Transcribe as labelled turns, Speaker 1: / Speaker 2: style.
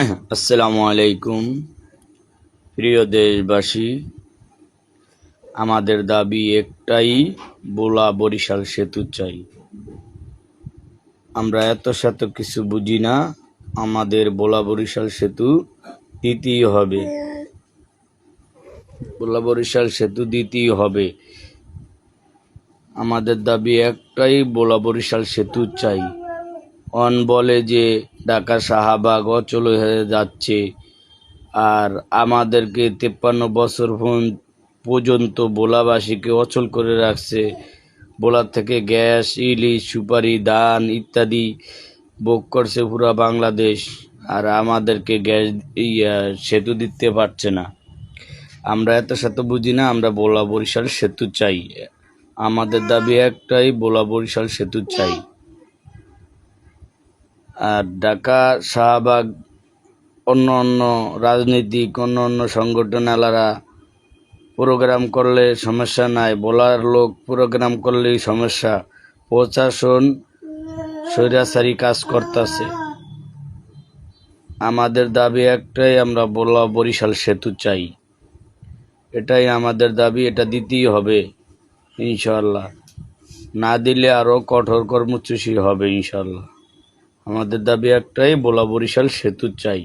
Speaker 1: আসসালামু আলাইকুম প্রিয় দেশবাসী। আমাদের দাবি একটাই, ভোলা বরিশাল সেতু চাই। আমরা এত শত কিছু বুঝি না, আমাদের ভোলা বরিশাল সেতু দিতেই হবে। ভোলা বরিশাল সেতু দিতেই হবে। আমাদের দাবি একটাই, ভোলা বরিশাল সেতু চাই। অন বলে যে ঢাকা শাহবাগ অচল হয়ে যাচ্ছে, আর আমাদেরকে 53 বছর পর্যন্ত ভোলাবাসীকে অচল করে রাখছে। ভোলা থেকে গ্যাস, ইলিশ, সুপারি, ধান ইত্যাদি ভোগ করছে পুরা বাংলাদেশ, আর আমাদেরকে গ্যাস সেতু দিতে পারছে না। আমরা এত শত বুঝি না, আমরা ভোলা বরিশাল সেতু চাই। আমাদের দাবি একটাই, ভোলা বরিশাল সেতু চাই। আর ঢাকা শাহবাগ অন্য অন্য রাজনীতিক অন্য সংগঠন এলারা প্রোগ্রাম করলে সমস্যা নাই, বলার লোক প্রোগ্রাম করলেই সমস্যা। প্রশাসন স্বৈরাচারী কাজ করতেছে। আমাদের দাবি একটাই, আমরা ভোলা বরিশাল সেতু চাই। এটাই আমাদের দাবি, এটা দিতেই হবে ইনশাআল্লাহ। না দিলে আরো কঠোর কর্মসূচি হবে ইনশাআল্লাহ। আমাদের দাবি একটাই, ভোলা বরিশাল সেতু চাই।